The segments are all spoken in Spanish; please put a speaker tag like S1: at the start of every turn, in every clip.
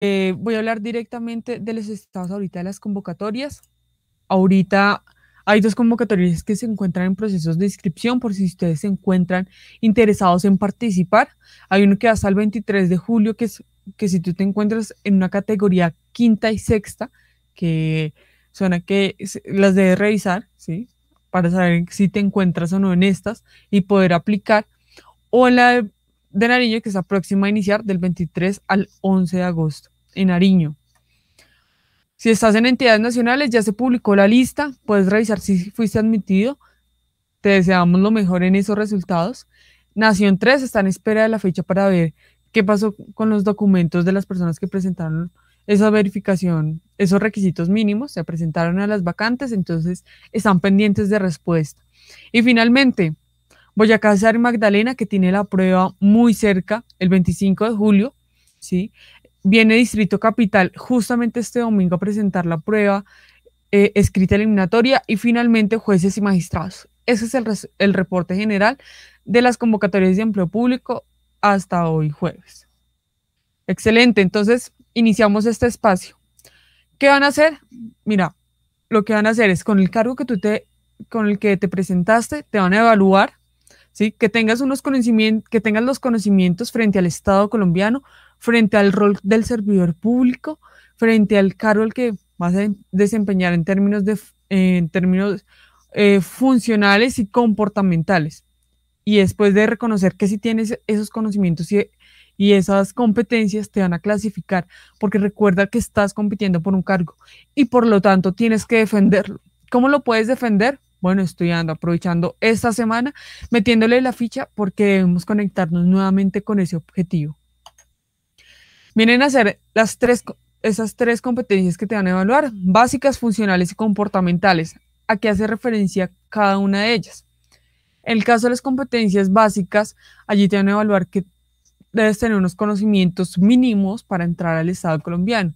S1: Voy a hablar directamente de los estados ahorita de las convocatorias. Ahorita hay dos convocatorias que se encuentran en procesos de inscripción por si ustedes se encuentran interesados en participar. Hay uno que hasta el 23 de julio, que si tú te encuentras en una categoría quinta y sexta, que son las debes revisar, ¿sí? Para saber si te encuentras o no en estas y poder aplicar. O en la de Nariño, que está próxima a iniciar del 23 al 11 de agosto en Nariño. Si estás en entidades nacionales, ya se publicó la lista, puedes revisar si fuiste admitido. Te deseamos lo mejor en esos resultados. Nación 3 está en espera de la fecha para ver qué pasó con los documentos de las personas que presentaron esa verificación, esos requisitos mínimos, se presentaron a las vacantes, entonces están pendientes de respuesta. Y finalmente, Boyacá, Cesar y Magdalena, que tiene la prueba muy cerca, el 25 de julio, ¿sí? Viene Distrito Capital justamente este domingo a presentar la prueba escrita eliminatoria y finalmente jueces y magistrados. Ese es el reporte general de las convocatorias de empleo público hasta hoy jueves. Excelente, entonces iniciamos este espacio. ¿Qué van a hacer? Mira, lo que van a hacer es con el cargo con el que te presentaste, te van a evaluar, ¿sí? Que tengas que tengas los conocimientos frente al Estado colombiano, frente al rol del servidor público, frente al cargo al que vas a desempeñar en términos funcionales y comportamentales. Y después de reconocer que si tienes esos conocimientos y esas competencias, te van a clasificar, porque recuerda que estás compitiendo por un cargo y por lo tanto tienes que defenderlo. ¿Cómo lo puedes defender? Bueno, estudiando, aprovechando esta semana, metiéndole la ficha porque debemos conectarnos nuevamente con ese objetivo. Vienen a ser esas tres competencias que te van a evaluar, básicas, funcionales y comportamentales. ¿A qué hace referencia cada una de ellas? En el caso de las competencias básicas, allí te van a evaluar que debes tener unos conocimientos mínimos para entrar al Estado colombiano,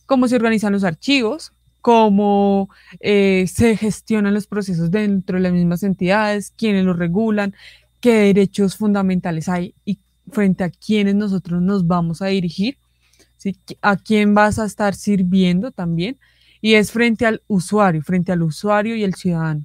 S1: cómo se organizan los archivos, cómo se gestionan los procesos dentro de las mismas entidades, quiénes los regulan, qué derechos fundamentales hay y frente a quiénes nosotros nos vamos a dirigir, ¿sí? A quién vas a estar sirviendo también, y es frente al usuario y el ciudadano.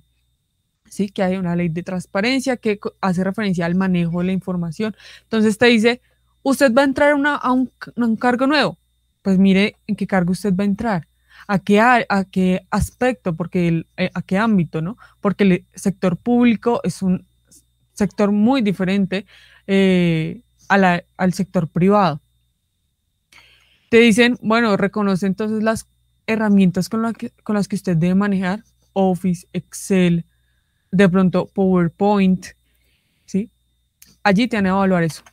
S1: ¿Sí? Que hay una ley de transparencia que hace referencia al manejo de la información. Entonces te dice, usted va a entrar a un cargo nuevo. Pues mire en qué cargo usted va a entrar, a qué aspecto, a qué ámbito, ¿no? Porque el sector público es un sector muy diferente al sector privado. Te dicen, bueno, reconoce entonces las herramientas con las que usted debe manejar, Office, Excel, de pronto PowerPoint, ¿sí? Allí te van a evaluar eso.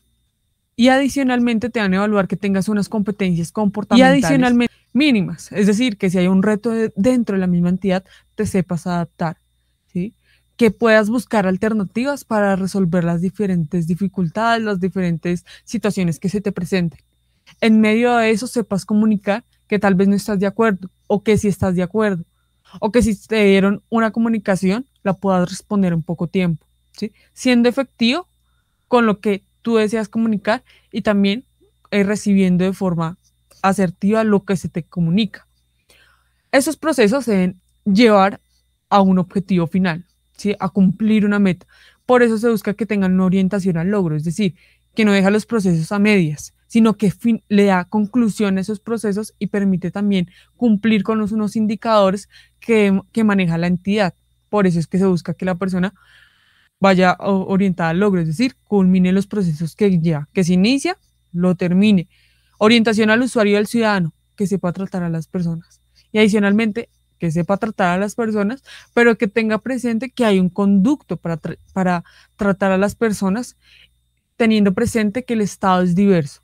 S1: Y adicionalmente te van a evaluar que tengas unas competencias comportamentales mínimas, es decir, que si hay un reto dentro de la misma entidad, te sepas adaptar, ¿sí? Que puedas buscar alternativas para resolver las diferentes dificultades, las diferentes situaciones que se te presenten. En medio de eso sepas comunicar que tal vez no estás de acuerdo o que sí estás de acuerdo o que si te dieron una comunicación la puedas responder en poco tiempo, ¿sí? Siendo efectivo con lo que tú deseas comunicar y también recibiendo de forma asertiva lo que se te comunica. Esos procesos se deben llevar a un objetivo final, ¿sí? A cumplir una meta. Por eso se busca que tengan una orientación al logro, es decir, que no deja los procesos a medias, sino que le da conclusión a esos procesos y permite también cumplir con unos indicadores que maneja la entidad. Por eso es que se busca que la persona vaya orientada al logro, es decir, culmine los procesos que ya, que se inicia, lo termine. Orientación al usuario y al ciudadano, que sepa tratar a las personas. Y adicionalmente, que sepa tratar a las personas, pero que tenga presente que hay un conducto para tratar a las personas, teniendo presente que el Estado es diverso,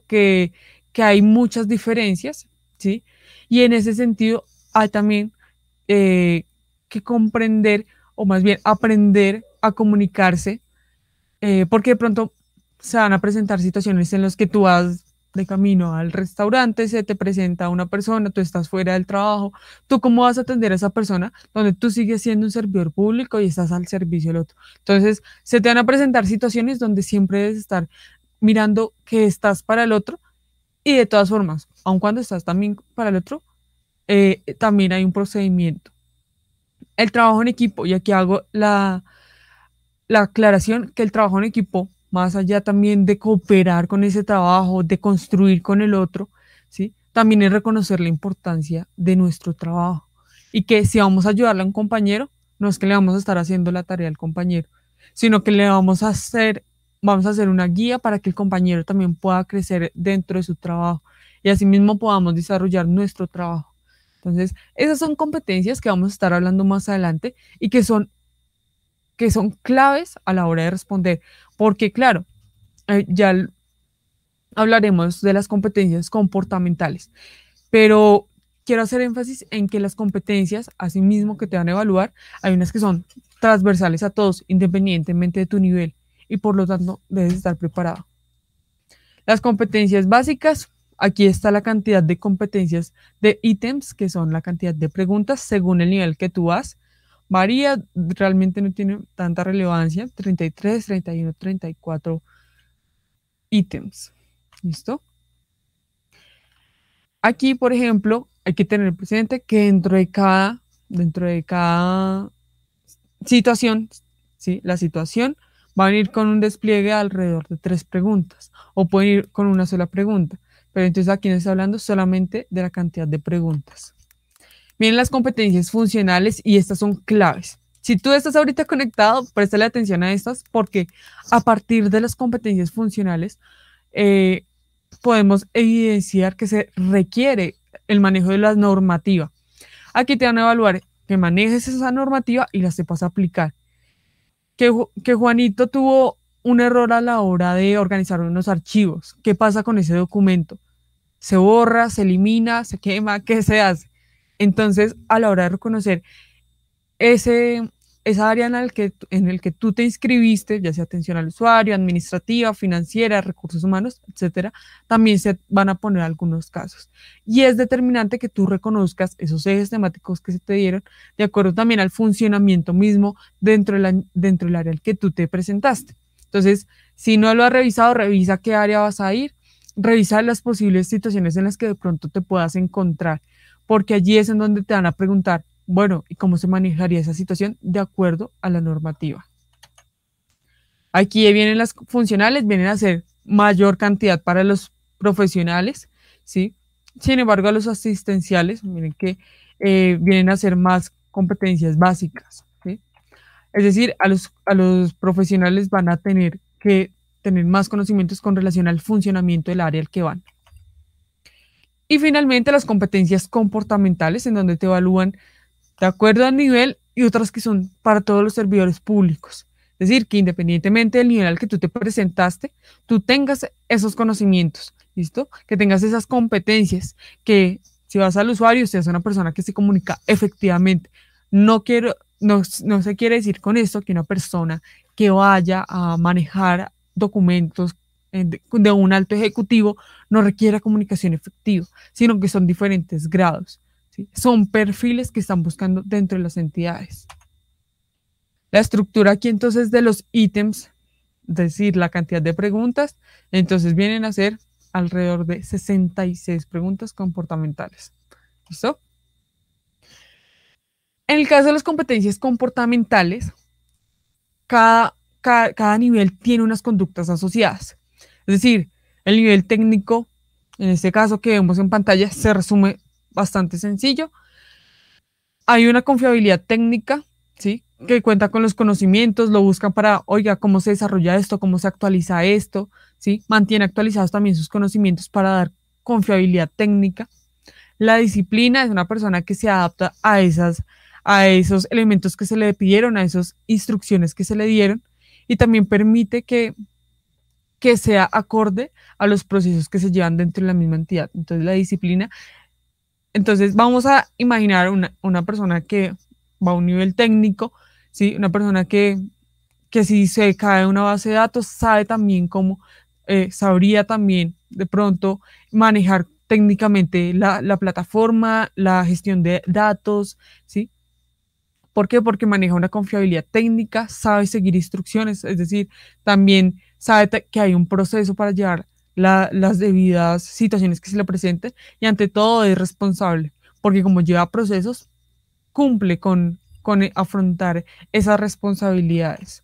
S1: que hay muchas diferencias, ¿sí? Y en ese sentido hay también que comprender, o más bien aprender a comunicarse, porque de pronto se van a presentar situaciones en las que tú vas de camino al restaurante, se te presenta una persona, tú estás fuera del trabajo, ¿tú cómo vas a atender a esa persona donde tú sigues siendo un servidor público y estás al servicio del otro? Entonces, se te van a presentar situaciones donde siempre debes estar mirando que estás para el otro Y de todas formas, aun cuando estás también para el otro, también hay un procedimiento. El trabajo en equipo, y aquí hago la aclaración que el trabajo en equipo, más allá también de cooperar con ese trabajo, de construir con el otro, ¿sí? También es reconocer la importancia de nuestro trabajo. Y que si vamos a ayudarle a un compañero, no es que le vamos a estar haciendo la tarea al compañero, sino que le vamos a hacer una guía para que el compañero también pueda crecer dentro de su trabajo y asimismo podamos desarrollar nuestro trabajo. Entonces, esas son competencias que vamos a estar hablando más adelante y que son claves a la hora de responder, porque claro, ya hablaremos de las competencias comportamentales, pero quiero hacer énfasis en que las competencias, asimismo que te van a evaluar, hay unas que son transversales a todos, independientemente de tu nivel, y por lo tanto debes estar preparado. Las competencias básicas, aquí está la cantidad de competencias de ítems, que son la cantidad de preguntas según el nivel que tú vas. Varía, realmente no tiene tanta relevancia, 33, 31, 34 ítems. ¿Listo? Aquí, por ejemplo, hay que tener presente que dentro de cada situación, ¿sí? La situación va a venir con un despliegue alrededor de 3 preguntas o pueden ir con una sola pregunta. Pero entonces aquí no está hablando solamente de la cantidad de preguntas. Vienen las competencias funcionales y estas son claves. Si tú estás ahorita conectado, préstale atención a estas porque a partir de las competencias funcionales eh, podemos evidenciar que se requiere el manejo de la normativa. Aquí te van a evaluar que manejes esa normativa y la sepas aplicar. Que Juanito tuvo un error a la hora de organizar unos archivos. ¿Qué pasa con ese documento? ¿Se borra, se elimina, se quema? ¿Qué se hace? Entonces, a la hora de reconocer ese, esa área en el que tú te inscribiste, ya sea atención al usuario, administrativa, financiera, recursos humanos, etcétera, también se van a poner algunos casos. Y es determinante que tú reconozcas esos ejes temáticos que se te dieron de acuerdo también al funcionamiento mismo dentro del área al que tú te presentaste. Entonces, si no lo has revisado, revisa qué área vas a ir, revisa las posibles situaciones en las que de pronto te puedas encontrar, porque allí es en donde te van a preguntar, bueno, ¿y cómo se manejaría esa situación de acuerdo a la normativa? Aquí vienen las funcionales, vienen a ser mayor cantidad para los profesionales, ¿sí? Sin embargo, a los asistenciales, miren que vienen a ser más competencias básicas, ¿sí? Es decir, a los profesionales van a tener que tener más conocimientos con relación al funcionamiento del área al que van. Y finalmente, las competencias comportamentales, en donde te evalúan de acuerdo al nivel y otras que son para todos los servidores públicos. Es decir, que independientemente del nivel al que tú te presentaste, tú tengas esos conocimientos, ¿listo? Que tengas esas competencias, que si vas al usuario, seas una persona que se comunica efectivamente. No se quiere decir con esto que una persona que vaya a manejar documentos de un alto ejecutivo no requiera comunicación efectiva, sino que son diferentes grados. ¿Sí? Son perfiles que están buscando dentro de las entidades. La estructura aquí entonces de los ítems, es decir, la cantidad de preguntas, entonces vienen a ser alrededor de 66 preguntas comportamentales. ¿Listo? En el caso de las competencias comportamentales, cada nivel tiene unas conductas asociadas. Es decir, el nivel técnico, en este caso que vemos en pantalla, se resume bastante sencillo. Hay una confiabilidad técnica, ¿sí? Que cuenta con los conocimientos, lo buscan para, oiga, cómo se desarrolla esto, cómo se actualiza esto, ¿sí? Mantiene actualizados también sus conocimientos para dar confiabilidad técnica. La disciplina es una persona que se adapta a esos elementos que se le pidieron, a esas instrucciones que se le dieron y también permite que sea acorde a los procesos que se llevan dentro de la misma entidad. Entonces, la disciplina. Entonces, vamos a imaginar una persona que va a un nivel técnico, ¿sí? Una persona que si se cae una base de datos, sabe también cómo, sabría también de pronto manejar técnicamente la plataforma, la gestión de datos, ¿sí? ¿Por qué? Porque maneja una confiabilidad técnica, sabe seguir instrucciones, es decir, también sabe que hay un proceso para llevar las debidas situaciones que se le presenten y ante todo es responsable, porque como lleva procesos, cumple con afrontar esas responsabilidades.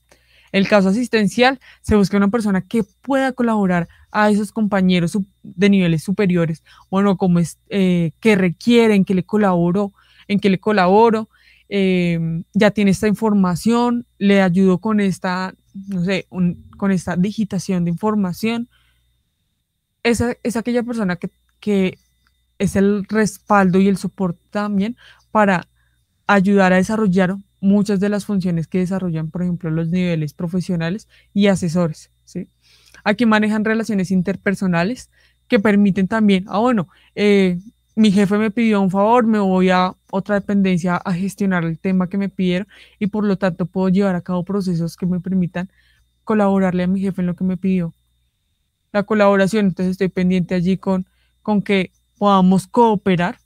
S1: El caso asistencial, se busca una persona que pueda colaborar a esos compañeros de niveles superiores, bueno, como es, que requieren que le colaboro, en que le colaboro, ya tiene esta información, le ayudo con esta, no sé, con esta digitación de información. Esa es aquella persona que es el respaldo y el soporte también para ayudar a desarrollar muchas de las funciones que desarrollan, por ejemplo, los niveles profesionales y asesores, ¿sí? Aquí manejan relaciones interpersonales que permiten también, bueno, mi jefe me pidió un favor, me voy a otra dependencia a gestionar el tema que me pidieron y por lo tanto puedo llevar a cabo procesos que me permitan colaborarle a mi jefe en lo que me pidió. La colaboración, entonces estoy pendiente allí con que podamos cooperar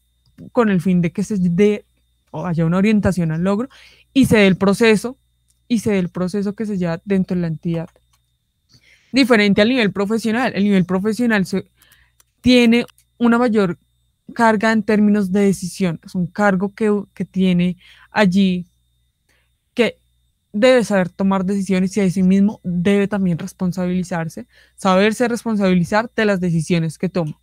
S1: con el fin de que se dé o haya una orientación al logro y se dé el proceso que se lleva dentro de la entidad. Diferente al nivel profesional. El nivel profesional tiene una mayor carga en términos de decisión. Es un cargo que tiene allí que debe saber tomar decisiones y a sí mismo debe también responsabilizarse, saberse responsabilizar de las decisiones que toma.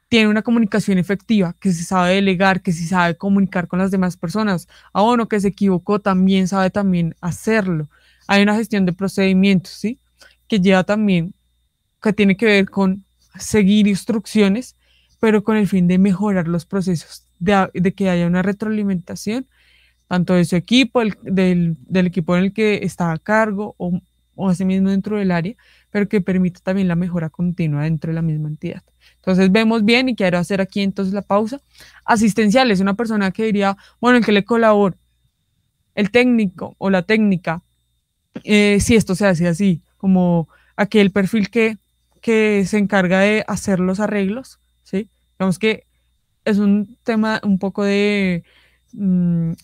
S1: Tiene una comunicación efectiva, que se sabe delegar, que se sabe comunicar con las demás personas. Bueno, que se equivocó, también sabe también hacerlo. Hay una gestión de procedimientos, ¿sí? Que lleva también, que tiene que ver con seguir instrucciones, pero con el fin de mejorar los procesos, de que haya una retroalimentación, tanto de su equipo, del equipo en el que está a cargo o asimismo dentro del área, pero que permita también la mejora continua dentro de la misma entidad. Entonces vemos bien y quiero hacer aquí entonces la pausa. Asistencial es una persona que diría, bueno, el que le colabora, el técnico o la técnica, si esto se hace así, como aquel perfil que se encarga de hacer los arreglos, ¿sí? Digamos que es un tema un poco de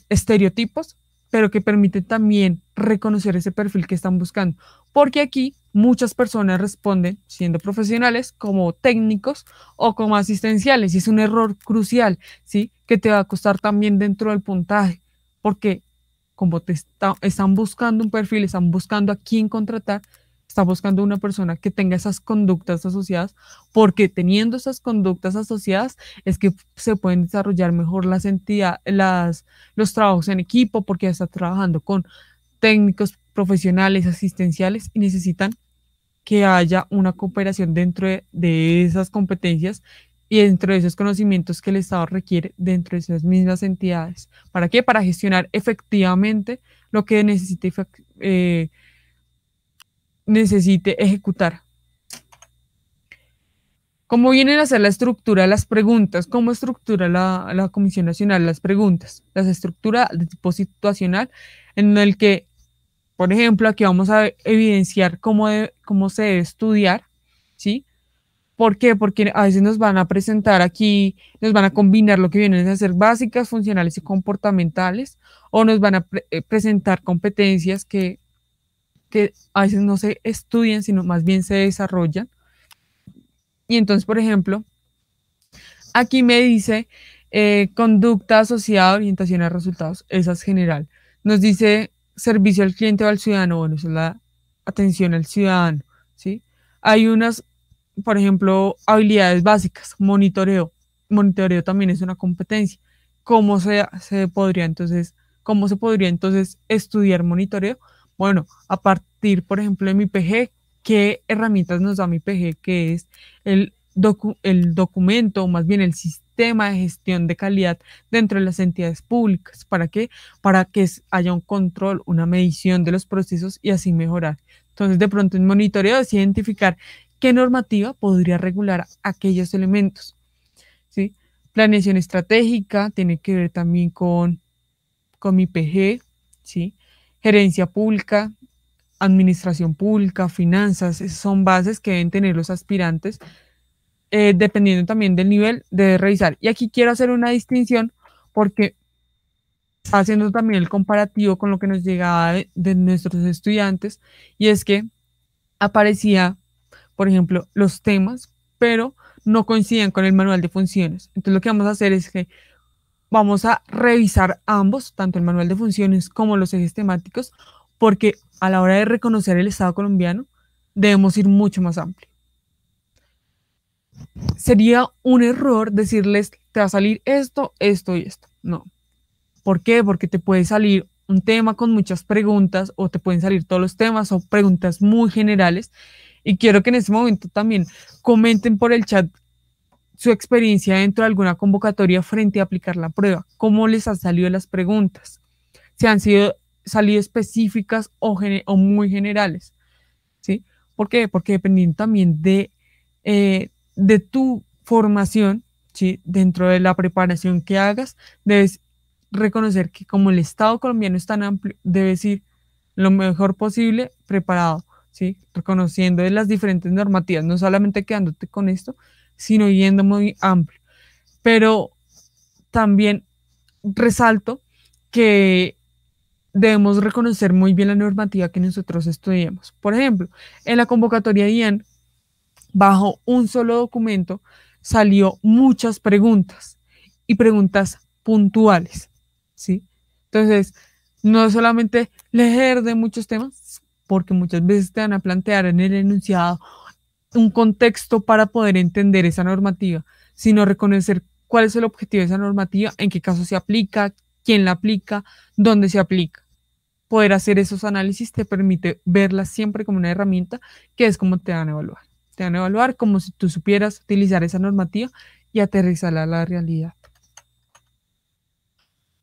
S1: estereotipos, pero que permite también reconocer ese perfil que están buscando. Porque aquí muchas personas responden siendo profesionales como técnicos o como asistenciales y es un error crucial, ¿sí? Que te va a costar también dentro del puntaje, porque como están buscando un perfil, están buscando a quién contratar, está buscando una persona que tenga esas conductas asociadas, porque teniendo esas conductas asociadas es que se pueden desarrollar mejor las entidades, los trabajos en equipo, porque está trabajando con técnicos profesionales, asistenciales y necesitan que haya una cooperación dentro de esas competencias y dentro de esos conocimientos que el Estado requiere dentro de esas mismas entidades. ¿Para qué? Para gestionar efectivamente lo que necesite ejecutar. ¿Cómo vienen a ser la estructura de las preguntas? ¿Cómo estructura la Comisión Nacional las preguntas? Las estructura de tipo situacional en el que, por ejemplo, aquí vamos a evidenciar cómo se debe estudiar, ¿sí? ¿Por qué? Porque a veces nos van a presentar aquí, nos van a combinar lo que vienen a ser básicas, funcionales y comportamentales, o nos van a presentar competencias que a veces no se estudian, sino más bien se desarrollan. Y entonces, por ejemplo, aquí me dice conducta asociada a orientación a resultados, esa es general. Nos dice servicio al cliente o al ciudadano, bueno, eso es la atención al ciudadano, ¿sí? Hay unas, por ejemplo, habilidades básicas, monitoreo. Monitoreo también es una competencia. ¿Cómo se podría entonces estudiar monitoreo? Bueno, a partir, por ejemplo, de mi PG, ¿qué herramientas nos da mi PG? Que es el documento, o más bien el sistema de gestión de calidad dentro de las entidades públicas. ¿Para qué? Para que haya un control, una medición de los procesos y así mejorar. Entonces, de pronto, en monitoreo es identificar qué normativa podría regular aquellos elementos, ¿sí? Planeación estratégica tiene que ver también con mi PG, ¿sí? Gerencia pública, administración pública, finanzas, son bases que deben tener los aspirantes, dependiendo también del nivel, debe revisar. Y aquí quiero hacer una distinción porque haciendo también el comparativo con lo que nos llegaba de nuestros estudiantes, y es que aparecía por ejemplo, los temas, pero no coinciden con el manual de funciones. Entonces lo que vamos a hacer es que vamos a revisar ambos, tanto el manual de funciones como los ejes temáticos, porque a la hora de reconocer el Estado colombiano debemos ir mucho más amplio. Sería un error decirles, te va a salir esto, esto y esto. No. ¿Por qué? Porque te puede salir un tema con muchas preguntas o te pueden salir todos los temas o preguntas muy generales. Y quiero que en este momento también comenten por el chat su experiencia dentro de alguna convocatoria frente a aplicar la prueba. ¿Cómo les han salido las preguntas? ¿Se han salido específicas o muy generales? ¿Sí? ¿Por qué? Porque dependiendo también de tu formación, ¿sí? Dentro de la preparación que hagas, debes reconocer que como el Estado colombiano es tan amplio, debes ir lo mejor posible preparado, ¿sí? Reconociendo de las diferentes normativas, no solamente quedándote con esto, sino yendo muy amplio. Pero también resalto que debemos reconocer muy bien la normativa que nosotros estudiamos. Por ejemplo, en la convocatoria IAN, bajo un solo documento, salió muchas preguntas y preguntas puntuales, ¿sí? Entonces, no es solamente leer de muchos temas, porque muchas veces te van a plantear en el enunciado un contexto para poder entender esa normativa, sino reconocer cuál es el objetivo de esa normativa, en qué caso se aplica, quién la aplica, dónde se aplica. Poder hacer esos análisis te permite verla siempre como una herramienta que es como te van a evaluar. Te van a evaluar como si tú supieras utilizar esa normativa y aterrizarla a la realidad.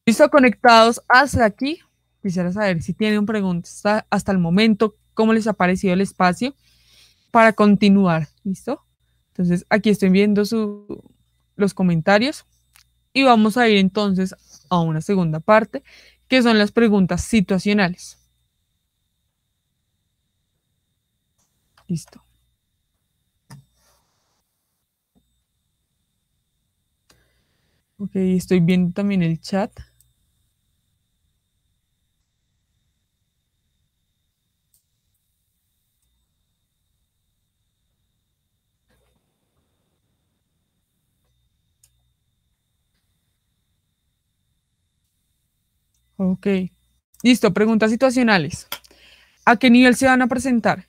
S1: ¿Listo? Conectados hasta aquí. Quisiera saber si tienen preguntas hasta el momento, cómo les ha parecido el espacio para continuar. ¿Listo? Entonces, aquí estoy viendo los comentarios y vamos a ir entonces a una segunda parte, que son las preguntas situacionales. Listo. Ok, estoy viendo también el chat. Ok. Listo, preguntas situacionales. ¿A qué nivel se van a presentar?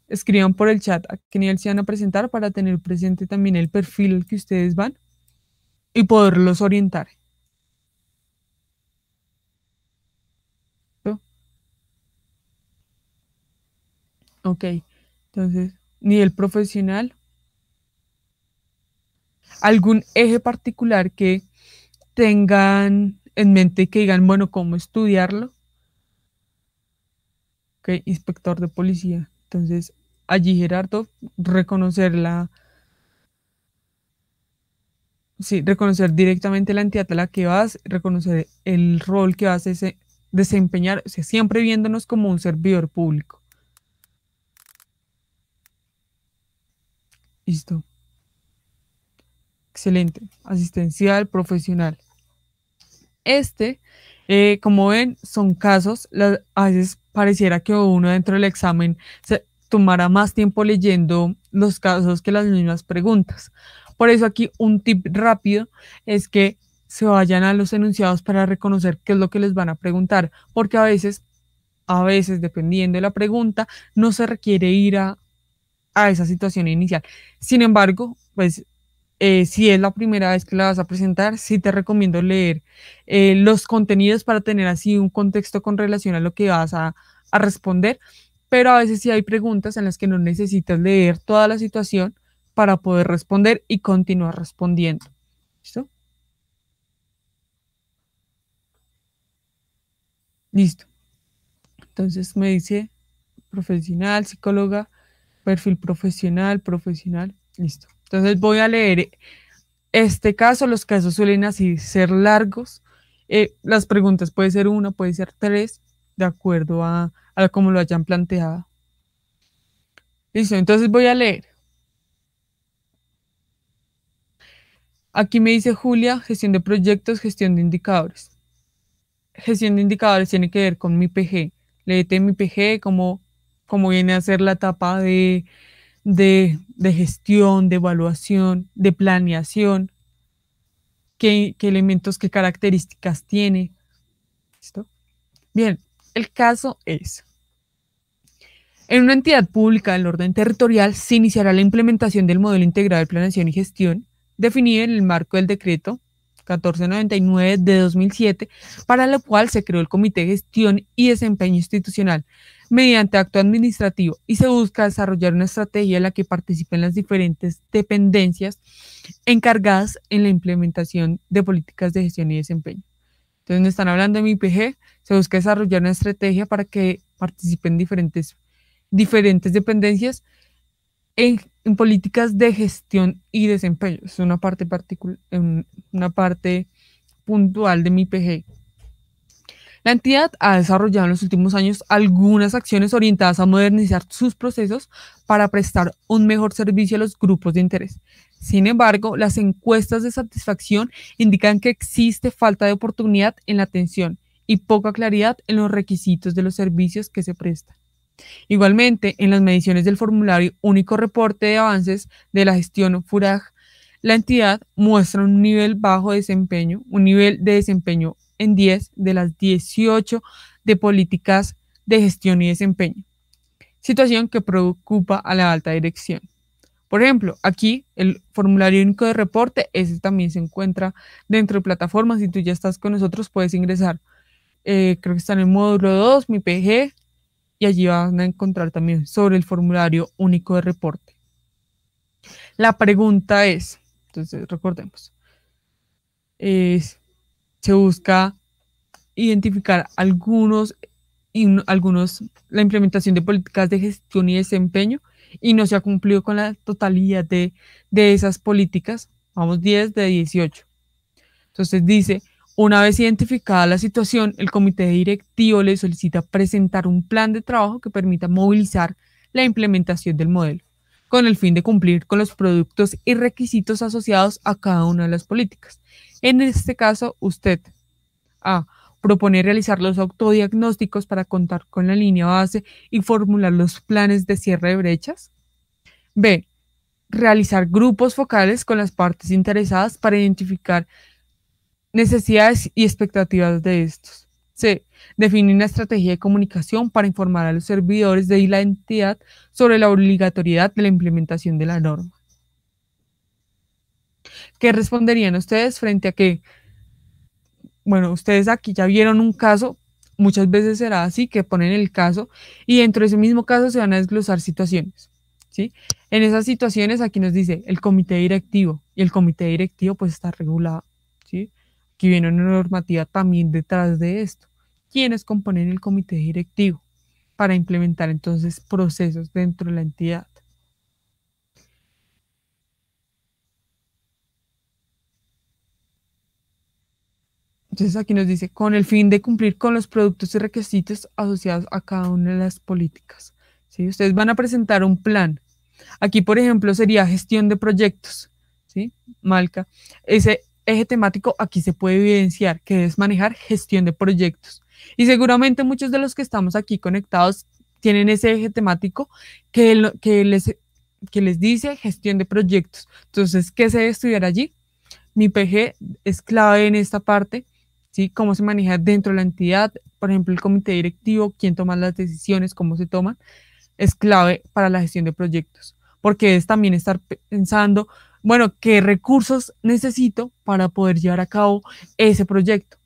S1: Escriban por el chat a qué nivel se van a presentar para tener presente también el perfil al que ustedes van y poderlos orientar. ¿No? Ok. Entonces, nivel profesional. ¿Algún eje particular que tengan en mente que digan, bueno, cómo estudiarlo? Ok, inspector de policía. Entonces, allí Gerardo, reconocer sí, reconocer directamente la entidad a la que vas, reconocer el rol que vas a desempeñar, o sea, siempre viéndonos como un servidor público. Listo. Excelente. Asistencial, profesional. Como ven, son casos, a veces pareciera que uno dentro del examen se tomará más tiempo leyendo los casos que las mismas preguntas. Por eso aquí un tip rápido es que se vayan a los enunciados para reconocer qué es lo que les van a preguntar, porque a veces, dependiendo de la pregunta, no se requiere ir a esa situación inicial. Sin embargo, pues si es la primera vez que la vas a presentar, sí te recomiendo leer los contenidos para tener así un contexto con relación a lo que vas a responder, pero a veces sí hay preguntas en las que no necesitas leer toda la situación para poder responder y continuar respondiendo. ¿Listo? Listo. Entonces me dice profesional, psicóloga, perfil profesional, profesional. Listo. Entonces voy a leer este caso, los casos suelen así ser largos. Las preguntas puede ser una, puede ser tres, de acuerdo a cómo lo hayan planteado. Listo, entonces voy a leer. Aquí me dice Julia, gestión de proyectos, gestión de indicadores. Gestión de indicadores tiene que ver con mi PG. Léete mi PG, cómo viene a ser la etapa de gestión, de evaluación, de planeación, qué elementos, qué características tiene. ¿Listo? Bien, el caso es, en una entidad pública del orden territorial se iniciará la implementación del modelo integrado de planeación y gestión definido en el marco del decreto 1499 de 2007, para lo cual se creó el Comité de Gestión y Desempeño Institucional mediante acto administrativo y se busca desarrollar una estrategia en la que participen las diferentes dependencias encargadas en la implementación de políticas de gestión y desempeño. Entonces, me están hablando de mi IPG, se busca desarrollar una estrategia para que participen diferentes dependencias en políticas de gestión y desempeño. Es una parte particular, una parte puntual de mi IPG. La entidad ha desarrollado en los últimos años algunas acciones orientadas a modernizar sus procesos para prestar un mejor servicio a los grupos de interés. Sin embargo, las encuestas de satisfacción indican que existe falta de oportunidad en la atención y poca claridad en los requisitos de los servicios que se prestan. Igualmente, en las mediciones del formulario único reporte de avances de la gestión FURAG, la entidad muestra un nivel bajo de desempeño, un nivel de desempeño en 10 de las 18 de políticas de gestión y desempeño, situación que preocupa a la alta dirección. Por ejemplo, aquí el formulario único de reporte, ese también se encuentra dentro de plataformas. Si tú ya estás con nosotros, puedes ingresar. Creo que está en el módulo 2, mi PG, y allí van a encontrar también sobre el formulario único de reporte. La pregunta es, entonces recordemos, se busca identificar la implementación de políticas de gestión y desempeño y no se ha cumplido con la totalidad de esas políticas, vamos 10 de 18. Entonces dice, una vez identificada la situación, el comité directivo le solicita presentar un plan de trabajo que permita movilizar la implementación del modelo, con el fin de cumplir con los productos y requisitos asociados a cada una de las políticas. En este caso, usted A. Proponer realizar los autodiagnósticos para contar con la línea base y formular los planes de cierre de brechas. B. Realizar grupos focales con las partes interesadas para identificar necesidades y expectativas de estos. C. Definir una estrategia de comunicación para informar a los servidores de la entidad sobre la obligatoriedad de la implementación de la norma. ¿Qué responderían ustedes frente a que, bueno, ustedes aquí ya vieron un caso, muchas veces será así, que ponen el caso y dentro de ese mismo caso se van a desglosar situaciones, ¿sí? En esas situaciones aquí nos dice el comité directivo y el comité directivo pues está regulado, ¿sí? Aquí viene una normativa también detrás de esto. ¿Quiénes componen el comité directivo para implementar entonces procesos dentro de la entidad? Entonces aquí nos dice, con el fin de cumplir con los productos y requisitos asociados a cada una de las políticas. ¿Sí? Ustedes van a presentar un plan. Aquí, por ejemplo, sería gestión de proyectos. ¿Sí? Malca. Ese eje temático aquí se puede evidenciar, que es manejar gestión de proyectos. Y seguramente muchos de los que estamos aquí conectados tienen ese eje temático que les dice gestión de proyectos. Entonces, ¿qué se debe estudiar allí? Mi PG es clave en esta parte, ¿sí? Cómo se maneja dentro de la entidad, por ejemplo, el comité directivo, quién toma las decisiones, cómo se toman, es clave para la gestión de proyectos, porque es también estar pensando, bueno, qué recursos necesito para poder llevar a cabo ese proyecto.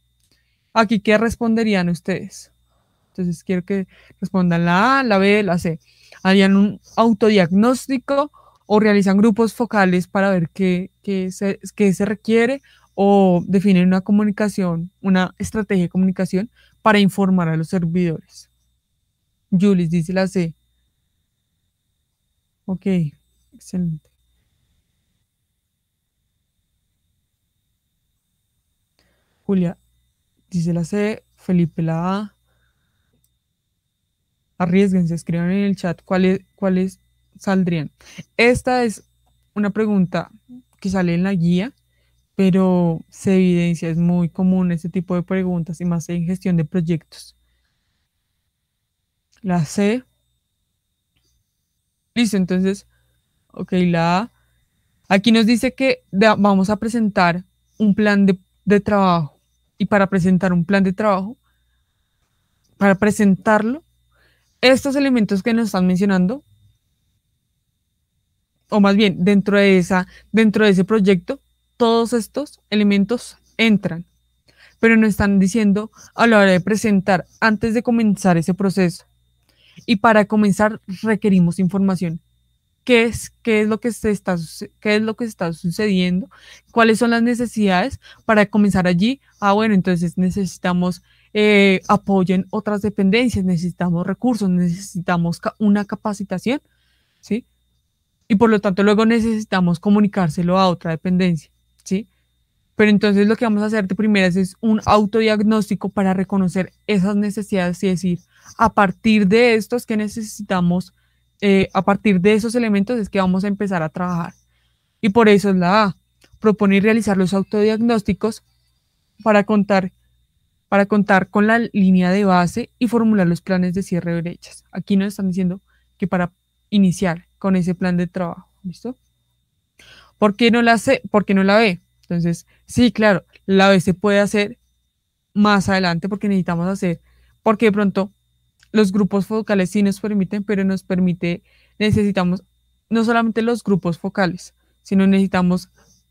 S1: Aquí, ¿qué responderían ustedes? Entonces, quiero que respondan la A, la B, la C. ¿Harían un autodiagnóstico o realizan grupos focales para ver qué se requiere o definen una comunicación, una estrategia de comunicación para informar a los servidores? Julis dice la C. Ok, excelente. Julia dice la C, Felipe la A. Arriesguense, escriban en el chat cuáles saldrían. Esta es una pregunta que sale en la guía, pero se evidencia, es muy común este tipo de preguntas y más en gestión de proyectos. La C, listo, entonces Ok, la A. Aquí nos dice que vamos a presentar un plan de trabajo. Y para presentar un plan de trabajo, para presentarlo, estos elementos que nos están mencionando, o más bien dentro de ese proyecto, todos estos elementos entran, pero nos están diciendo a la hora de presentar, antes de comenzar ese proceso. Y para comenzar requerimos información. Qué es lo que qué es lo que está sucediendo, cuáles son las necesidades para comenzar allí. Bueno, entonces necesitamos apoyo en otras dependencias, necesitamos recursos, necesitamos una capacitación, ¿sí? Y por lo tanto luego necesitamos comunicárselo a otra dependencia, ¿sí? Pero entonces lo que vamos a hacer de primeras es un autodiagnóstico para reconocer esas necesidades y decir, a partir de estos que necesitamos, a partir de esos elementos es que vamos a empezar a trabajar. Y por eso es la A, proponer y realizar los autodiagnósticos para contar con la línea de base y formular los planes de cierre de brechas. Aquí nos están diciendo que para iniciar con ese plan de trabajo, ¿listo? ¿Por qué no la C? ¿Por qué no la B? Entonces, sí, claro, la B se puede hacer más adelante porque necesitamos hacer, porque de pronto los grupos focales sí nos permiten, pero necesitamos no solamente los grupos focales, sino necesitamos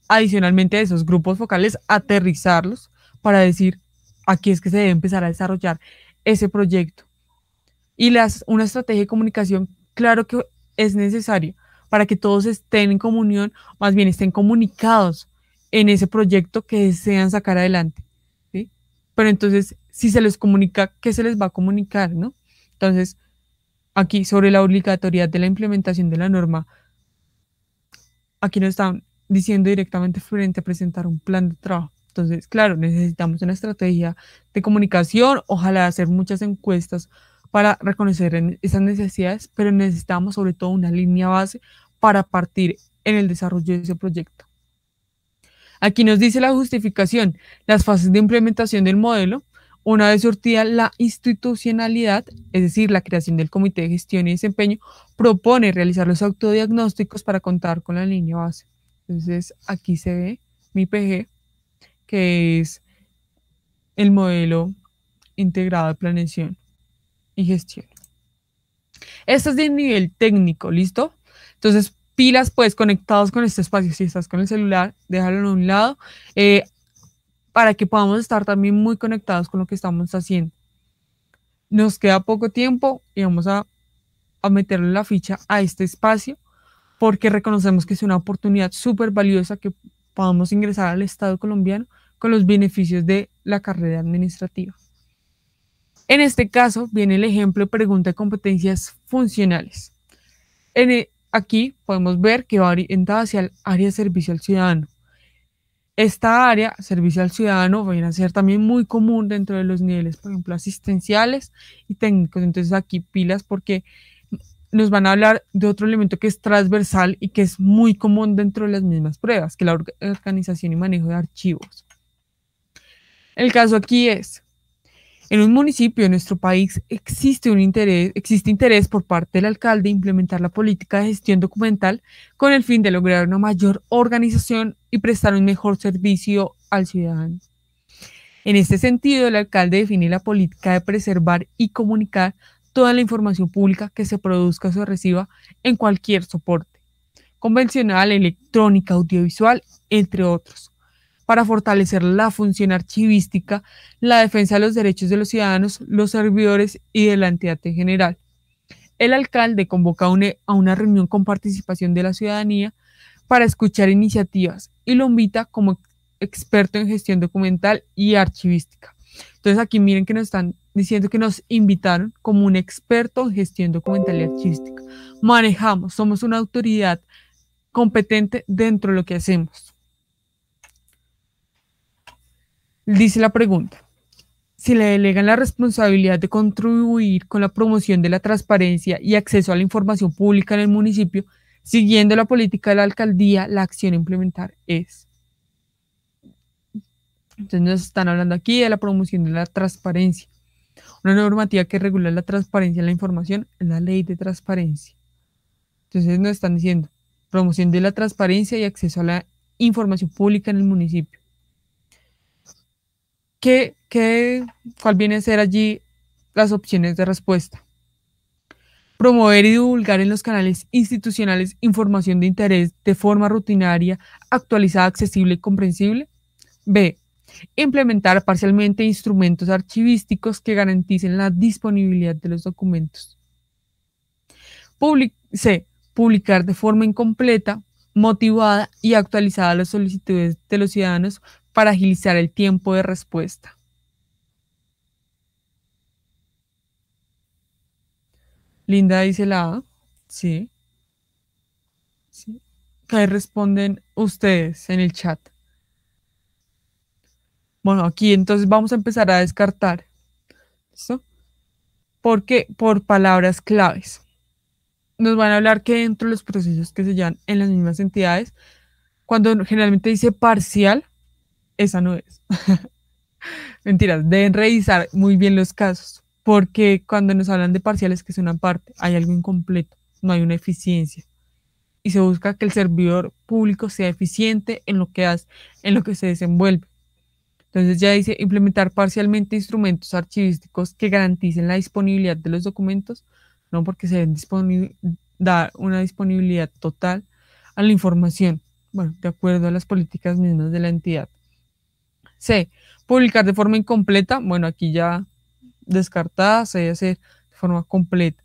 S1: adicionalmente a esos grupos focales aterrizarlos para decir, aquí es que se debe empezar a desarrollar ese proyecto. Y una estrategia de comunicación, claro que es necesaria para que todos estén en comunión, más bien estén comunicados en ese proyecto que desean sacar adelante, ¿sí? Pero entonces, si se les comunica, ¿qué se les va a comunicar, no? Entonces, aquí sobre la obligatoriedad de la implementación de la norma, aquí nos están diciendo directamente frente a presentar un plan de trabajo. Entonces, claro, necesitamos una estrategia de comunicación, ojalá hacer muchas encuestas para reconocer esas necesidades, pero necesitamos sobre todo una línea base para partir en el desarrollo de ese proyecto. Aquí nos dice la justificación, las fases de implementación del modelo, una vez surtida la institucionalidad, es decir, la creación del comité de gestión y desempeño, propone realizar los autodiagnósticos para contar con la línea base. Entonces, aquí se ve mi PG, que es el modelo integrado de planeación y gestión. Esto es de nivel técnico, ¿listo? Entonces, pilas pues conectados con este espacio. Si estás con el celular, déjalo a un lado para que podamos estar también muy conectados con lo que estamos haciendo. Nos queda poco tiempo y vamos a meterle la ficha a este espacio porque reconocemos que es una oportunidad súper valiosa que podamos ingresar al Estado colombiano con los beneficios de la carrera administrativa. En este caso viene el ejemplo de pregunta de competencias funcionales. Aquí podemos ver que va orientada hacia el área de servicio al ciudadano. Esta área, servicio al ciudadano, viene a ser también muy común dentro de los niveles, por ejemplo, asistenciales y técnicos. Entonces aquí pilas porque nos van a hablar de otro elemento que es transversal y que es muy común dentro de las mismas pruebas, que es la organización y manejo de archivos. El caso aquí es, en un municipio de nuestro país existe interés por parte del alcalde de implementar la política de gestión documental con el fin de lograr una mayor organización y prestar un mejor servicio al ciudadano. En este sentido, el alcalde define la política de preservar y comunicar toda la información pública que se produzca o se reciba en cualquier soporte, convencional, electrónica, audiovisual, entre otros, para fortalecer la función archivística, la defensa de los derechos de los ciudadanos, los servidores y de la entidad en general. El alcalde convoca a una reunión con participación de la ciudadanía para escuchar iniciativas y lo invita como experto en gestión documental y archivística. Entonces aquí miren que nos están diciendo que nos invitaron como un experto en gestión documental y archivística. Somos una autoridad competente dentro de lo que hacemos. Dice la pregunta, si le delegan la responsabilidad de contribuir con la promoción de la transparencia y acceso a la información pública en el municipio, siguiendo la política de la alcaldía, la acción a implementar es. Entonces nos están hablando aquí de la promoción de la transparencia. Una normativa que regula la transparencia en la información es la ley de transparencia. Entonces nos están diciendo, promoción de la transparencia y acceso a la información pública en el municipio. ¿Cuál viene a ser allí las opciones de respuesta? Promover y divulgar en los canales institucionales información de interés de forma rutinaria, actualizada, accesible y comprensible. B. Implementar parcialmente instrumentos archivísticos que garanticen la disponibilidad de los documentos. C. Publicar de forma incompleta, motivada y actualizada las solicitudes de los ciudadanos para agilizar el tiempo de respuesta. Linda dice la A. Sí. Sí. ¿Qué responden ustedes en el chat? Bueno, aquí entonces vamos a empezar a descartar. ¿Listo? Porque por palabras claves. Nos van a hablar que dentro de los procesos que se llevan en las mismas entidades, cuando generalmente dice parcial, esa no es. Mentiras, deben revisar muy bien los casos, porque cuando nos hablan de parciales, que es una parte, hay algo incompleto, no hay una eficiencia. Y se busca que el servidor público sea eficiente en lo que hace, en lo que se desenvuelve. Entonces ya dice implementar parcialmente instrumentos archivísticos que garanticen la disponibilidad de los documentos, no porque se deben dar una disponibilidad total a la información, bueno, de acuerdo a las políticas mismas de la entidad. C. Publicar de forma incompleta, bueno, aquí ya descartada, se debe hacer de forma completa.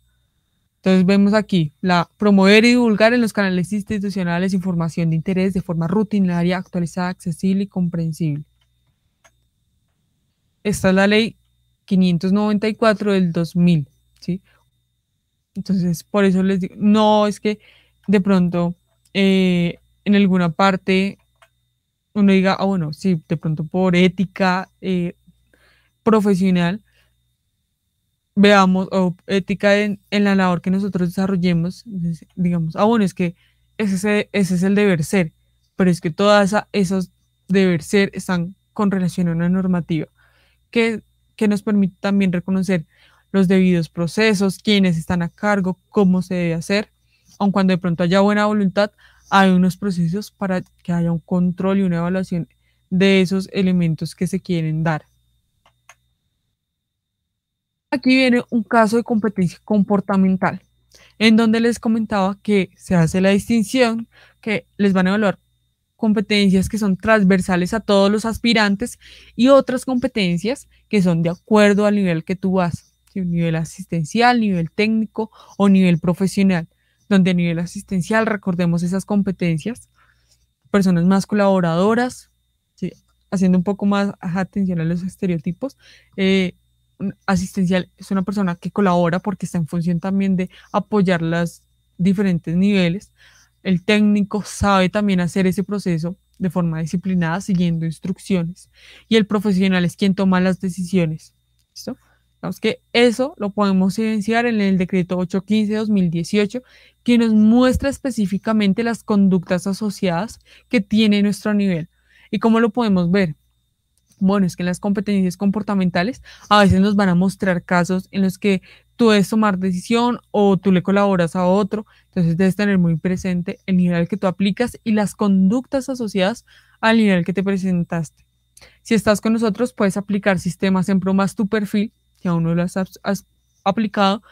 S1: Entonces vemos aquí, promover y divulgar en los canales institucionales información de interés de forma rutinaria, actualizada, accesible y comprensible. Esta es la ley 594 del 2000, ¿sí? Entonces, por eso les digo, no es que de pronto en alguna parte uno diga, bueno, sí, de pronto por ética profesional, veamos, o ética en la labor que nosotros desarrollemos, digamos, bueno, es que ese es el deber ser, pero es que todas esos deber ser están con relación a una normativa que, que nos permite también reconocer los debidos procesos, quiénes están a cargo, cómo se debe hacer, aun cuando de pronto haya buena voluntad, hay unos procesos para que haya un control y una evaluación de esos elementos que se quieren dar. Aquí viene un caso de competencia comportamental, en donde les comentaba que se hace la distinción, que les van a evaluar competencias que son transversales a todos los aspirantes y otras competencias que son de acuerdo al nivel que tú vas, ¿sí? Nivel asistencial, nivel técnico o nivel profesional, donde a nivel asistencial recordemos esas competencias, personas más colaboradoras, ¿sí? Haciendo un poco más atención a los estereotipos, asistencial es una persona que colabora porque está en función también de apoyar los diferentes niveles. El técnico sabe también hacer ese proceso de forma disciplinada, siguiendo instrucciones. Y el profesional es quien toma las decisiones. ¿Listo? Digamos que eso lo podemos evidenciar en el decreto 815-2018, que nos muestra específicamente las conductas asociadas que tiene nuestro nivel. ¿Y cómo lo podemos ver? Bueno, es que en las competencias comportamentales a veces nos van a mostrar casos en los que tú debes tomar decisión o tú le colaboras a otro, entonces debes tener muy presente el nivel que tú aplicas y las conductas asociadas al nivel que te presentaste. Si estás con nosotros, puedes aplicar sistemas en pro más tu perfil, que aún no lo has aplicado,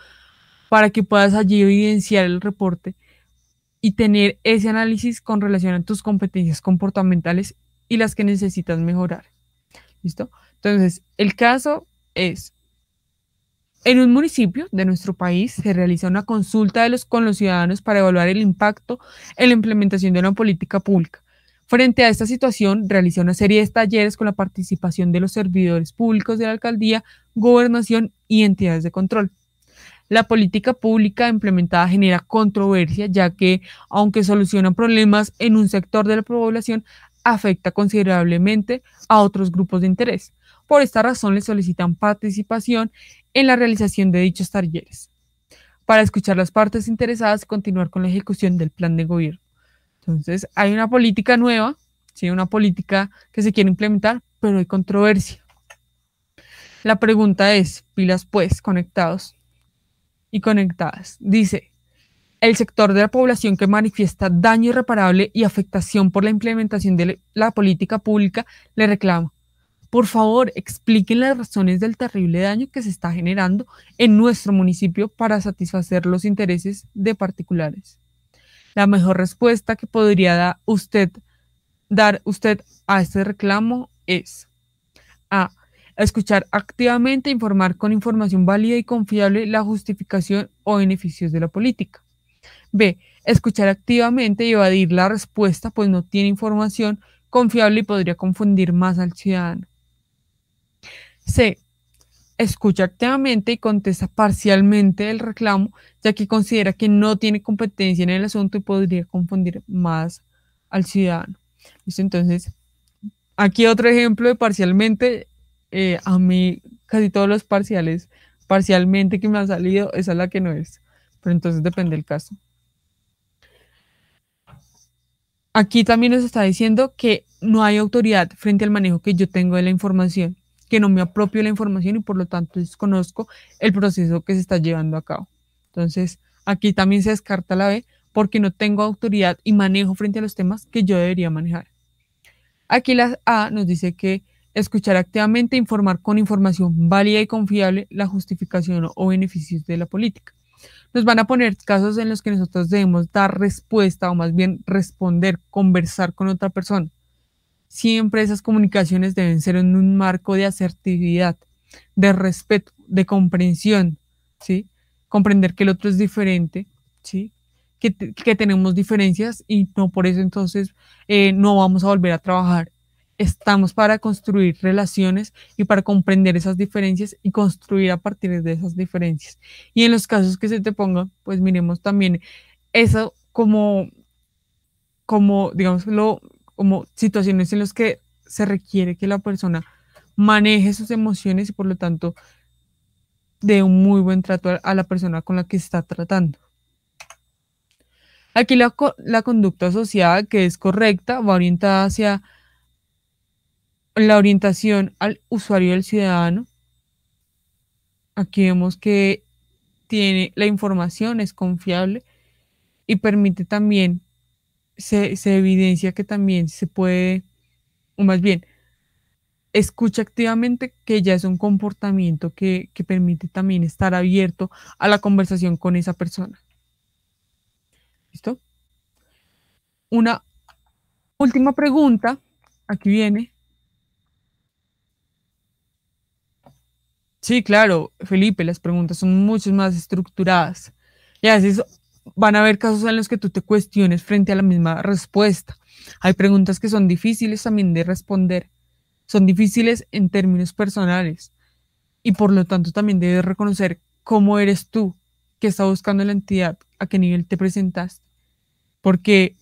S1: para que puedas allí evidenciar el reporte y tener ese análisis con relación a tus competencias comportamentales y las que necesitas mejorar. ¿Listo? Entonces, el caso es, en un municipio de nuestro país se realiza una consulta con los ciudadanos para evaluar el impacto en la implementación de una política pública. Frente a esta situación, realiza una serie de talleres con la participación de los servidores públicos de la alcaldía, gobernación y entidades de control. La política pública implementada genera controversia, ya que, aunque soluciona problemas en un sector de la población, afecta considerablemente a otros grupos de interés. Por esta razón, le solicitan participación en la realización de dichos talleres, para escuchar las partes interesadas y continuar con la ejecución del plan de gobierno. Entonces, hay una política nueva, ¿sí? Una política que se quiere implementar, pero hay controversia. La pregunta es, pilas pues, conectados y conectadas. Dice, El sector de la población que manifiesta daño irreparable y afectación por la implementación de la política pública le reclama: por favor, expliquen las razones del terrible daño que se está generando en nuestro municipio para satisfacer los intereses de particulares. La mejor respuesta que podría dar usted a este reclamo es: A. Escuchar activamente, informar con información válida y confiable la justificación o beneficios de la política. B. Escuchar activamente y evadir la respuesta, pues no tiene información confiable y podría confundir más al ciudadano. C. Escucha activamente y contesta parcialmente el reclamo, ya que considera que no tiene competencia en el asunto y podría confundir más al ciudadano. ¿Listo? Entonces, aquí otro ejemplo de parcialmente. A mí casi todos los parciales, parcialmente que me han salido, esa es la que no es. Pero entonces depende del caso. Aquí también nos está diciendo que no hay autoridad frente al manejo que yo tengo de la información, que no me apropio de la información y por lo tanto desconozco el proceso que se está llevando a cabo. Entonces, aquí también se descarta la B porque no tengo autoridad y manejo frente a los temas que yo debería manejar. Aquí la A nos dice que escuchar activamente, informar con información válida y confiable la justificación o beneficios de la política. Nos van a poner casos en los que nosotros debemos dar respuesta o más bien responder, conversar con otra persona. Siempre esas comunicaciones deben ser en un marco de asertividad, de respeto, de comprensión, ¿sí? Comprender que el otro es diferente, ¿sí? Que tenemos diferencias y no por eso entonces no vamos a volver a trabajar. Estamos para construir relaciones y para comprender esas diferencias y construir a partir de esas diferencias. Y en los casos que se te pongan, pues miremos también eso como digámoslo, como situaciones en las que se requiere que la persona maneje sus emociones y por lo tanto dé un muy buen trato a la persona con la que está tratando. Aquí la conducta asociada, que es correcta, va orientada hacia la orientación al usuario del ciudadano. Aquí vemos que tiene la información, es confiable y permite también, se evidencia que también se puede, o más bien, escucha activamente, que ya es un comportamiento que permite también estar abierto a la conversación con esa persona. ¿Listo? Una última pregunta, aquí viene. Sí, claro, Felipe, las preguntas son mucho más estructuradas y a veces van a haber casos en los que tú te cuestiones frente a la misma respuesta. Hay preguntas que son difíciles también de responder, son difíciles en términos personales y por lo tanto también debes reconocer cómo eres tú, qué está buscando la entidad, a qué nivel te presentaste, porque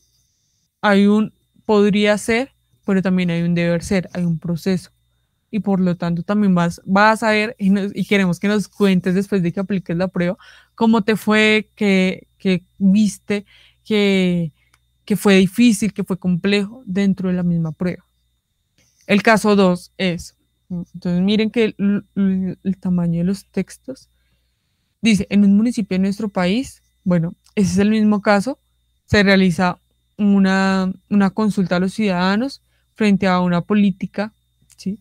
S1: hay un podría ser, pero también hay un deber ser, hay un proceso y por lo tanto también vas a ver y queremos que nos cuentes después de que apliques la prueba cómo te fue, que viste, que, que fue difícil, que fue complejo dentro de la misma prueba. El caso 2 es, entonces miren que el tamaño de los textos dice: en un municipio de nuestro país, bueno, ese es el mismo caso, se realiza una consulta a los ciudadanos frente a una política, ¿sí?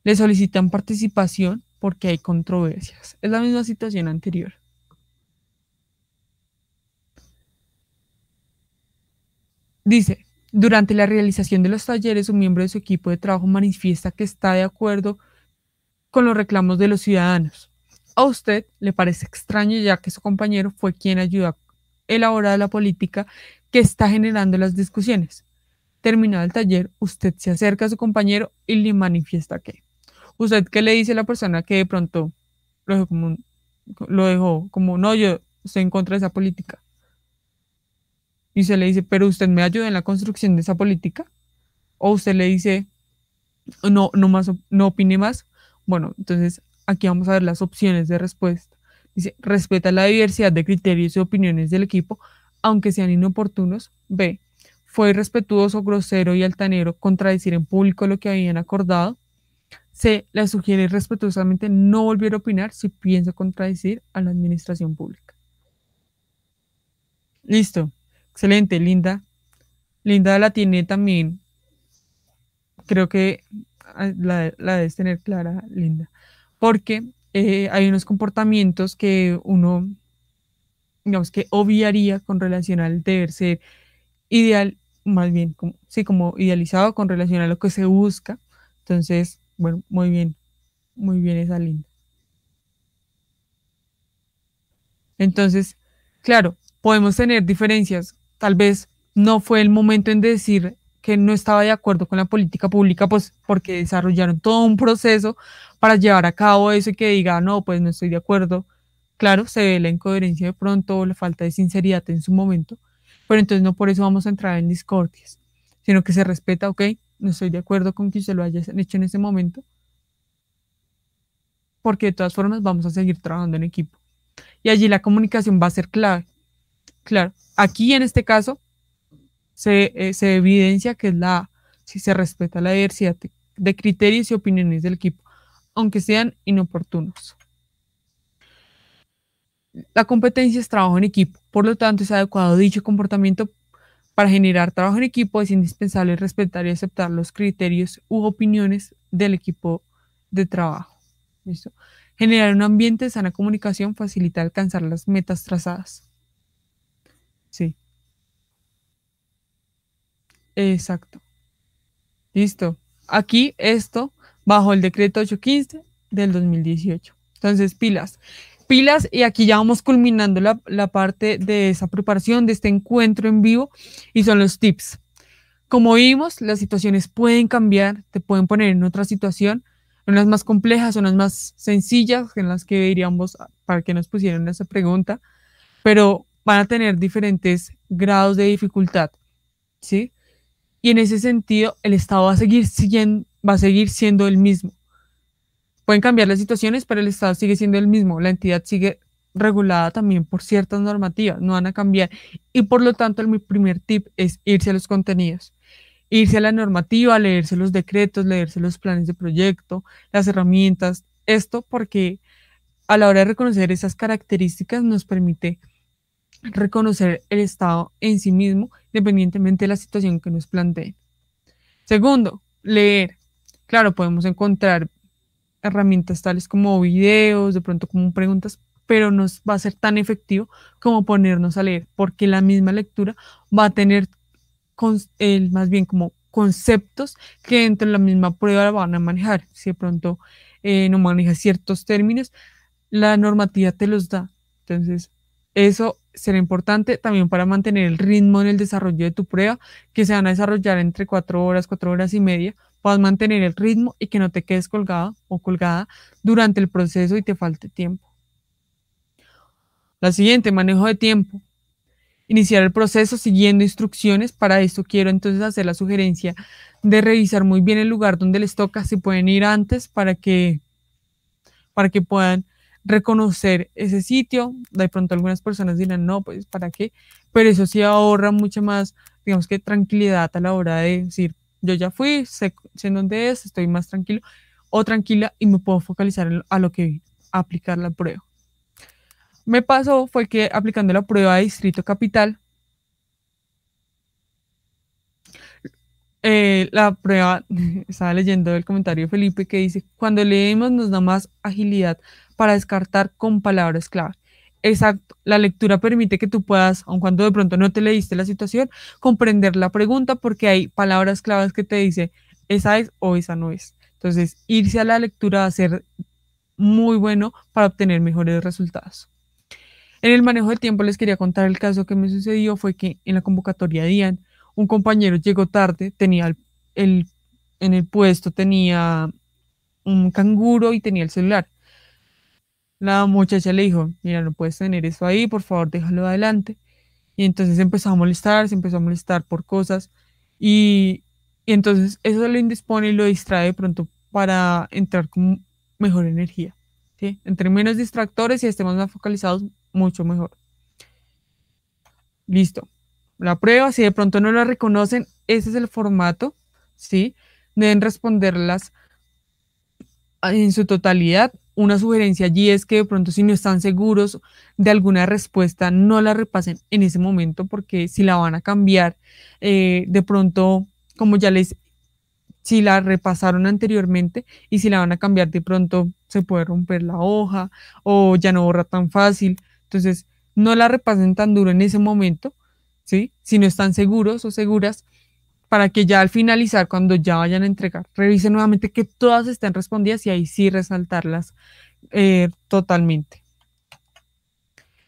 S1: Le solicitan participación porque hay controversias. Es la misma situación anterior. Dice: durante la realización de los talleres, un miembro de su equipo de trabajo manifiesta que está de acuerdo con los reclamos de los ciudadanos. A usted le parece extraño ya que su compañero fue quien ayudó a elaborar la política que está generando las discusiones. Terminado el taller, usted se acerca a su compañero y le manifiesta que. ¿Usted qué le dice a la persona que de pronto lo dejó como, lo dejó como no, yo estoy en contra de esa política? Y se le dice, pero usted me ayuda en la construcción de esa política. O usted le dice, no, no más, no opine más. Bueno, entonces aquí vamos a ver las opciones de respuesta. Dice: respeta la diversidad de criterios y opiniones del equipo, aunque sean inoportunos. B. Fue irrespetuoso, grosero y altanero contradecir en público lo que habían acordado. C. Le sugiere respetuosamente no volver a opinar si piensa contradecir a la administración pública. Listo. Excelente, Linda. Linda la tiene también. Creo que la debes tener clara, Linda. Porque hay unos comportamientos que uno, digamos que obviaría con relación al deber ser ideal, más bien, como, sí, como idealizado con relación a lo que se busca. Entonces, bueno, muy bien esa Linda. Entonces, claro, podemos tener diferencias. Tal vez no fue el momento en decir que no estaba de acuerdo con la política pública, pues porque desarrollaron todo un proceso para llevar a cabo eso y que diga, no, pues no estoy de acuerdo. Claro, se ve la incoherencia de pronto, la falta de sinceridad en su momento, pero entonces no por eso vamos a entrar en discordias, sino que se respeta, ok, no estoy de acuerdo con que usted lo haya hecho en ese momento, porque de todas formas vamos a seguir trabajando en equipo. Y allí la comunicación va a ser clave. Claro, aquí en este caso se evidencia que es si se respeta la diversidad de criterios y opiniones del equipo, aunque sean inoportunos. La competencia es trabajo en equipo, por lo tanto es adecuado dicho comportamiento para generar trabajo en equipo. Es indispensable respetar y aceptar los criterios u opiniones del equipo de trabajo. ¿Listo? Generar un ambiente de sana comunicación facilita alcanzar las metas trazadas. Sí, exacto. Listo. Aquí esto bajo el decreto 815 del 2018. Entonces, pilas. Pilas, y aquí ya vamos culminando la parte de esa preparación, de este encuentro en vivo, y son los tips. Como vimos, las situaciones pueden cambiar, te pueden poner en otra situación, unas más complejas, unas más sencillas, en las que diríamos para que nos pusieran esa pregunta, pero van a tener diferentes grados de dificultad, ¿sí? Y en ese sentido, el Estado va a seguir siendo el mismo. Pueden cambiar las situaciones, pero el Estado sigue siendo el mismo. La entidad sigue regulada también por ciertas normativas, no van a cambiar. Y por lo tanto, mi primer tip es irse a los contenidos, irse a la normativa, leerse los decretos, leerse los planes de proyecto, las herramientas. Esto porque a la hora de reconocer esas características nos permite reconocer el Estado en sí mismo, independientemente de la situación que nos planteen. Segundo, leer. Claro, podemos encontrar herramientas tales como videos, de pronto como preguntas, pero no va a ser tan efectivo como ponernos a leer, porque la misma lectura va a tener más bien como conceptos que dentro de la misma prueba van a manejar. Si de pronto no manejas ciertos términos, la normativa te los da. Entonces, eso será importante también para mantener el ritmo en el desarrollo de tu prueba, que se van a desarrollar entre 4 horas, 4 horas y media, puedas mantener el ritmo y que no te quedes colgada o colgada durante el proceso y te falte tiempo. La siguiente, manejo de tiempo. Iniciar el proceso siguiendo instrucciones. Para esto quiero entonces hacer la sugerencia de revisar muy bien el lugar donde les toca, si pueden ir antes para que puedan reconocer ese sitio. De pronto algunas personas dirán, no, pues ¿para qué? Pero eso sí ahorra mucha más, digamos que tranquilidad a la hora de decir, yo ya fui, sé en dónde es, estoy más tranquilo o tranquila y me puedo focalizar a lo que vi, a aplicar la prueba. Me pasó fue que aplicando la prueba de Distrito Capital, la prueba, estaba leyendo el comentario de Felipe que dice, cuando leemos nos da más agilidad para descartar con palabras clave. Exacto, la lectura permite que tú puedas, aun cuando de pronto no te leíste la situación, comprender la pregunta porque hay palabras claves que te dice esa es o esa no es. Entonces, irse a la lectura va a ser muy bueno para obtener mejores resultados. En el manejo del tiempo les quería contar el caso que me sucedió, fue que en la convocatoria de IAN, un compañero llegó tarde, tenía el, en el puesto tenía un canguro y tenía el celular. La muchacha le dijo, mira, no puedes tener eso ahí, por favor, déjalo adelante. Y entonces empezó a molestar, se empezó a molestar por cosas y entonces eso lo indispone y lo distrae de pronto para entrar con mejor energía. ¿Sí? Entre menos distractores y estemos más focalizados, mucho mejor. Listo. La prueba, si de pronto no la reconocen, ese es el formato, ¿sí? Deben responderlas en su totalidad una sugerencia allí es que de pronto si no están seguros de alguna respuesta, no la repasen en ese momento, porque si la van a cambiar, de pronto, como ya les, si la repasaron anteriormente y si la van a cambiar, de pronto se puede romper la hoja o ya no borra tan fácil. Entonces, no la repasen tan duro en ese momento, ¿sí? Si no están seguros o seguras, para que ya al finalizar, cuando ya vayan a entregar, revisen nuevamente que todas estén respondidas y ahí sí resaltarlas totalmente.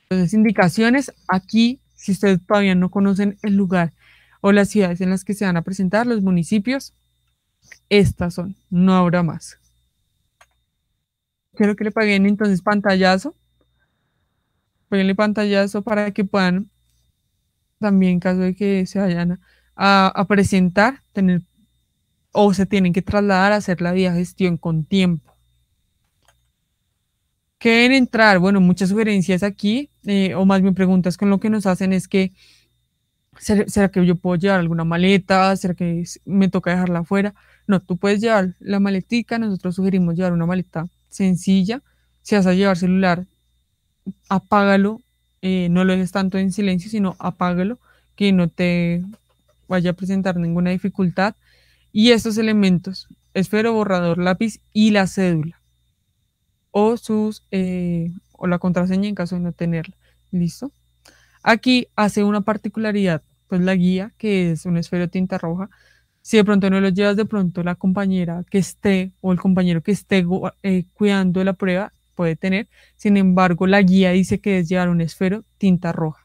S1: Entonces, indicaciones aquí, si ustedes todavía no conocen el lugar o las ciudades en las que se van a presentar, los municipios, estas son, no habrá más. Quiero que le paguen entonces pantallazo, péguenle pantallazo para que puedan también, en caso de que se vayan a presentar, tener o se tienen que trasladar a hacer la vía gestión con tiempo. ¿Qué deben entrar? Bueno, muchas sugerencias aquí, o más bien preguntas con lo que nos hacen es que, ¿será que yo puedo llevar alguna maleta? ¿Será que me toca dejarla afuera? No, tú puedes llevar la maletica, nosotros sugerimos llevar una maleta sencilla. Si vas a llevar celular, apágalo, no lo dejes tanto en silencio, sino apágalo, que no te vaya a presentar ninguna dificultad. Y estos elementos, esfero, borrador, lápiz y la cédula o o la contraseña en caso de no tenerla. ¿Listo? Aquí hace una particularidad, pues la guía, que es un esfero de tinta roja. Si de pronto no lo llevas, de pronto la compañera que esté o el compañero que esté cuidando de la prueba puede tener. Sin embargo, la guía dice que es llevar un esfero tinta roja.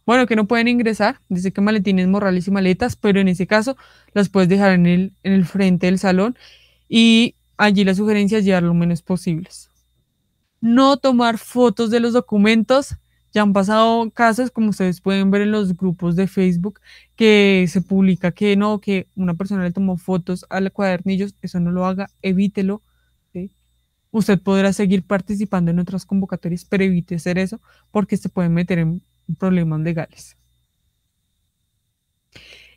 S1: Bueno, que no pueden ingresar, dice que maletines, morrales y maletas, pero en ese caso las puedes dejar en el frente del salón y allí la sugerencia es llevar lo menos posibles. No tomar fotos de los documentos. Ya han pasado casos, como ustedes pueden ver en los grupos de Facebook, que se publica que no, que una persona le tomó fotos al cuadernillo. Eso no lo haga, evítelo. ¿Sí? Usted podrá seguir participando en otras convocatorias, pero evite hacer eso porque se pueden meter en problemas legales.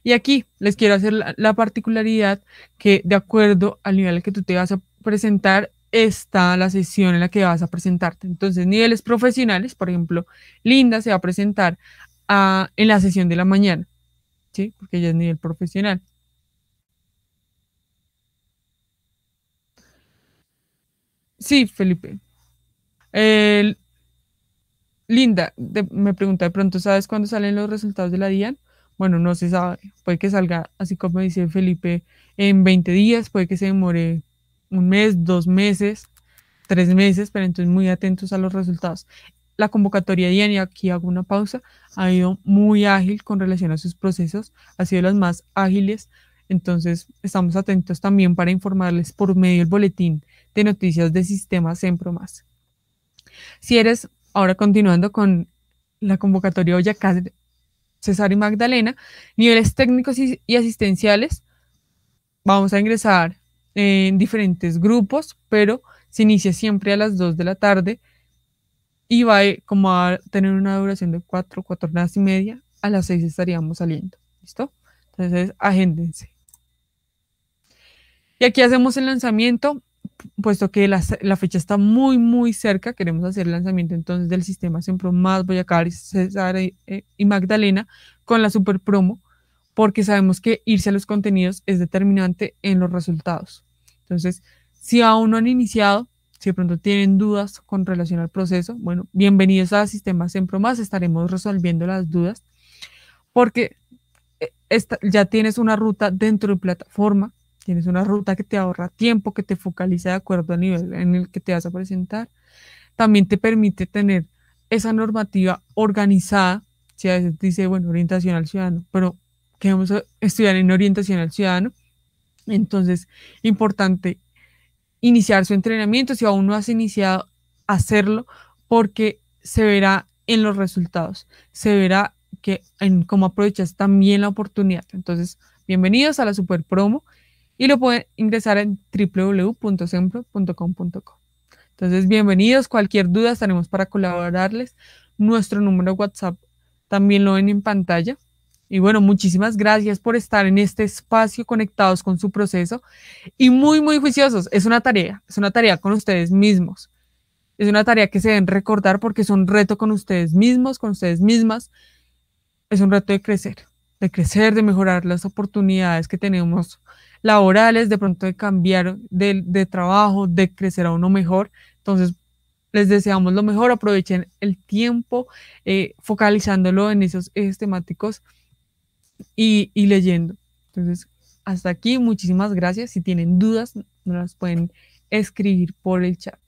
S1: Y aquí les quiero hacer la particularidad que de acuerdo al nivel que tú te vas a presentar, está la sesión en la que vas a presentarte. Entonces, niveles profesionales, por ejemplo, Linda se va a presentar en la sesión de la mañana, ¿sí? Porque ella es nivel profesional. Sí, Felipe. El, Linda, me pregunta de pronto, ¿sabes cuándo salen los resultados de la DIAN? Bueno, no se sabe. Puede que salga, así como dice Felipe, en 20 días, puede que se demore un mes, 2 meses, 3 meses, pero entonces muy atentos a los resultados. La convocatoria DIAN, y aquí hago una pausa, ha ido muy ágil con relación a sus procesos, ha sido las más ágiles, entonces estamos atentos también para informarles por medio del boletín de noticias de Sistemas Sempromas. Si eres, ahora continuando con la convocatoria Boyacá, César y Magdalena, niveles técnicos y asistenciales, vamos a ingresar en diferentes grupos, pero se inicia siempre a las 2 de la tarde y va como a tener una duración de 4 horas y media. A las 6 estaríamos saliendo. ¿Listo? Entonces, agéndense. Y aquí hacemos el lanzamiento, puesto que la fecha está muy, muy cerca. Queremos hacer el lanzamiento entonces del sistema Sempro más Boyacá, César y Magdalena con la super promo, porque sabemos que irse a los contenidos es determinante en los resultados. Entonces, si aún no han iniciado, si de pronto tienen dudas con relación al proceso, bueno, bienvenidos a Sistemas Sempro más, estaremos resolviendo las dudas, porque ya tienes una ruta dentro de plataforma, tienes una ruta que te ahorra tiempo, que te focaliza de acuerdo al nivel en el que te vas a presentar. También te permite tener esa normativa organizada. Si a veces dice, bueno, orientación al ciudadano, pero queremos estudiar en orientación al ciudadano, entonces, importante iniciar su entrenamiento. Si aún no has iniciado, hacerlo, porque se verá en los resultados, se verá que en cómo aprovechas también la oportunidad. Entonces, bienvenidos a la super promo y lo pueden ingresar en www.sempro.com.co. Entonces, bienvenidos. Cualquier duda estaremos para colaborarles. Nuestro número de WhatsApp también lo ven en pantalla. Y bueno, muchísimas gracias por estar en este espacio conectados con su proceso y muy, muy juiciosos. Es una tarea con ustedes mismos. Es una tarea que se deben recordar porque es un reto con ustedes mismos, con ustedes mismas. Es un reto de mejorar las oportunidades que tenemos laborales, de pronto de cambiar de trabajo, de crecer a uno mejor. Entonces, les deseamos lo mejor, aprovechen el tiempo focalizándolo en esos ejes temáticos y leyendo. Entonces, hasta aquí, muchísimas gracias. Si tienen dudas, nos las pueden escribir por el chat.